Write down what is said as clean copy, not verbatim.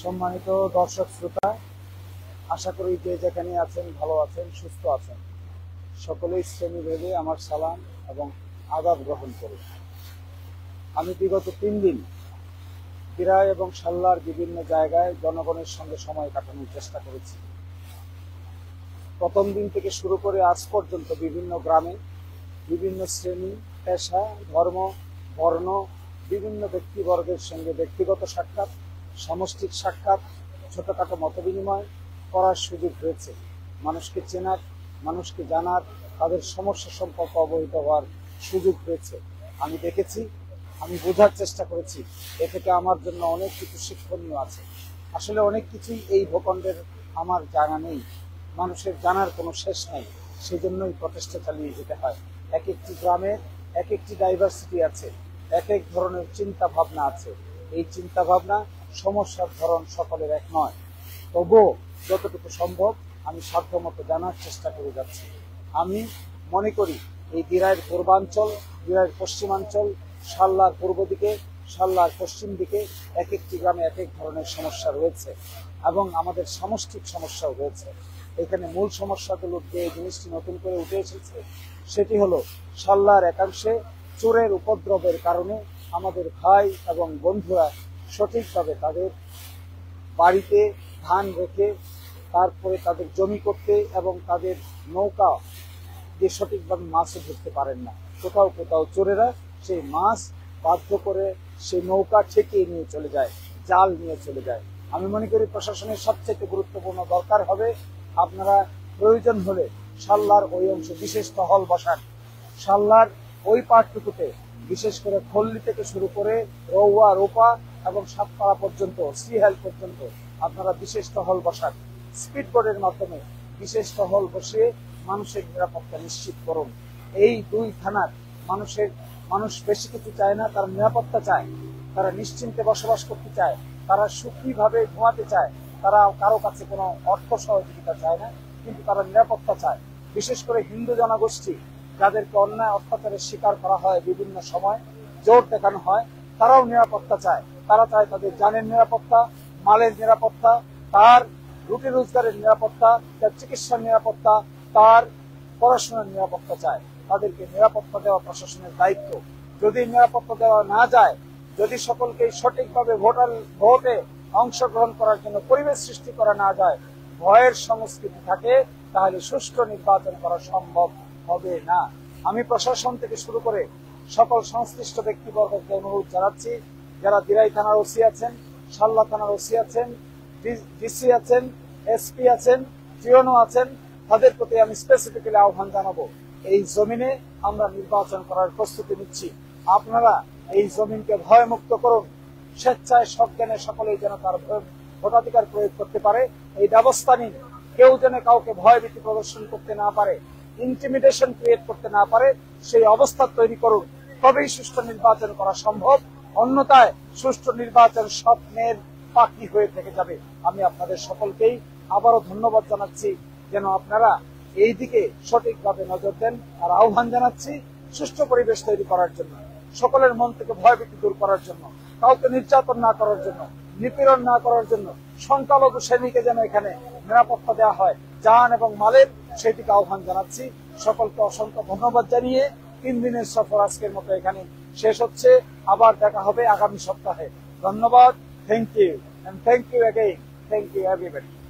সম্মানিত দর্শক শ্রোতা, আশা করি যে যেখানে আছেন ভালো আছেন, সুস্থ আছেন। সকলেই শ্রেণীভেদে আমার সালাম এবং আদাব গ্রহণ করুন। আমি বিগত 3 দিন দিরাই এবং সাল্লার বিভিন্ন জায়গায় জনগণের সঙ্গে সময় কাটানোর চেষ্টা করেছি। প্রথম দিন থেকে শুরু করে আজ পর্যন্ত বিভিন্ন গ্রামে বিভিন্ন শ্রেণী, পেশা, ধর্ম, বর্ণ, বিভিন্ন ব্যক্তিবর্গের সঙ্গে ব্যক্তিগত সাক্ষাৎ, সামষ্টিক সাক্ষাৎ, ছোটখাটো মতবিনিময় করার সুযোগ হয়েছে। মানুষকে চেনার, মানুষকে জানার, তাদের সমস্যা সম্পর্কে অবহিত হওয়ার সুযোগ হয়েছে। আমি দেখেছি, আমি বোঝার চেষ্টা করেছি। এ থেকে আমার জন্য অনেক কিছু শিক্ষণীয় আছে। আসলে অনেক কিছুই এই ভূখণ্ডের আমার জানা নেই, মানুষের জানার কোনো শেষ নেই। সেজন্যই প্রচেষ্টা চালিয়ে যেতে হয়। এক একটি গ্রামে এক একটি ডাইভার্সিটি আছে, এক এক ধরনের চিন্তা ভাবনা আছে। এই চিন্তা ভাবনা, সমস্যার ধরন সকলের এক নয়। তবুও যতটুকু সম্ভব আমি সাধ্যমতো জানার চেষ্টা করে যাচ্ছি। আমি মনে করি এই দিরাইয়ের পূর্বাঞ্চল, দিরাইয়ের পশ্চিমাঞ্চল, সাল্লার পূর্ব দিকে, সাল্লার পশ্চিম দিকে এক একটি গ্রামে এক এক ধরনের সমস্যা রয়েছে এবং আমাদের সামষ্টিক সমস্যাও রয়েছে। এখানে মূল সমস্যাগুলো যে জিনিসটি নতুন করে উঠে এসেছে সেটি হলো সাল্লার একাংশে চোরের উপদ্রবের কারণে আমাদের ভাই এবং বন্ধুরা সঠিকভাবে তাদের বাড়িতে ধান রেখে তারপরে তাদের জমি করতে এবং তাদের নৌকা দিয়ে সঠিকভাবে মাছও ধরতে পারেন না। কোথাও কোথাও চোরেরা সেই মাছ বাধ্য করে সেই নৌকা ঠেকিয়ে নিয়ে চলে যায়, জাল নিয়ে চলে যায়। আমি মনে করি প্রশাসনের সবচেয়ে গুরুত্বপূর্ণ দরকার হবে আপনারা প্রয়োজন হলে সাল্লার ওই অংশে বিশেষ টহল বসান। সাল্লার ওই পাটটুকুতে বিশেষ করে খল্লি থেকে শুরু করে রৌয়া, রোপা এবং সাতপাড়া পর্যন্ত, শ্রীহাল পর্যন্ত আপনারা বিশেষ টহল বসান। স্পিড বোর্ডের মাধ্যমে বিশেষ টহল বসিয়ে মানুষের নিরাপত্তা নিশ্চিত করুন। এই দুই থানার মানুষ বেশি কিছু চায় না, তারা নিরাপত্তা চায়, তারা নিশ্চিন্তে বসবাস করতে চায়, তারা সুখীভাবে ঘুমাতে চায়, তারা কারো কাছে কোনো অর্থ সহযোগিতা চায় না, কিন্তু তারা নিরাপত্তা চায়। বিশেষ করে হিন্দু জনগোষ্ঠী যাদেরকে অন্যায় অত্যাচারের শিকার করা হয়, বিভিন্ন সময় জোর দেখানো হয়, তারাও নিরাপত্তা চায়। তারা চায় তাদের জানের নিরাপত্তা, মালের নিরাপত্তা, তার রুটি রোজগারের নিরাপত্তা, তার চিকিৎসার নিরাপত্তা, তার পড়াশোনার নিরাপত্তা চায়। তাদেরকে নিরাপত্তা দেওয়া প্রশাসনের দায়িত্ব। যদি নিরাপত্তা দেওয়া না যায়, যদি সকলকে সঠিকভাবে ভোটে অংশগ্রহণ করার জন্য পরিবেশ সৃষ্টি করা না যায়, ভয়ের সংস্কৃতি থাকে, তাহলে সুষ্ঠু নির্বাচন করা সম্ভব হবে না। আমি প্রশাসন থেকে শুরু করে সকল সংশ্লিষ্ট ব্যক্তিবর্গকে অনুরোধ জানাচ্ছি, যারা দিরাই থানার ওসি আছেন, সাল্লা থানার ওসি আছেন, ডিসি আছেন, এসপি আছেন, টিওনো আছেন, তাদের প্রতি আমি স্পেসিফিক্যালি আহ্বান জানাবো, এই জমিনে আমরা নির্বাচন করার প্রস্তুতি নিচ্ছি। আপনারা এই জমিনকে ভয়মুক্ত করুন। স্বেচ্ছায় সজ্ঞানে সকলেই যেন তার ভোটাধিকার প্রয়োগ করতে পারে, এই ব্যবস্থা নিন। কেউ যেন কাউকে ভয়ভীতি প্রদর্শন করতে না পারে, ইন্টিমিডেশন ক্রিয়েট করতে না পারে, সেই অবস্থা তৈরি করুন। তবেই সুষ্ঠু নির্বাচন করা সম্ভব। অন্যথায় সুষ্ঠু নির্বাচন স্বপ্নের পাখি হয়ে থেকে যাবে। আমি আপনাদের সকলকেই আবারও ধন্যবাদ জানাচ্ছি, যেন আপনারা এই দিকে সঠিকভাবে নজর দেন। আর আহ্বান জানাচ্ছি সুষ্ঠু পরিবেশ তৈরি করার জন্য, সকলের মন থেকে ভয়ভীতি দূর করার জন্য, কাউকে নির্যাতন না করার জন্য, নিপীড়ন না করার জন্য, সংখ্যালঘু শ্রেণীকে যেন এখানে নিরাপত্তা দেওয়া হয় জান এবং মালের, সেটিকে আহ্বান জানাচ্ছি। সকলকে অসংখ্য ধন্যবাদ জানিয়ে 3 দিনের সফর আজকের মতো এখানে শেষ হচ্ছে। আবার দেখা হবে আগামী সপ্তাহে। ধন্যবাদ। Thank you, and thank you again. Thank you everybody.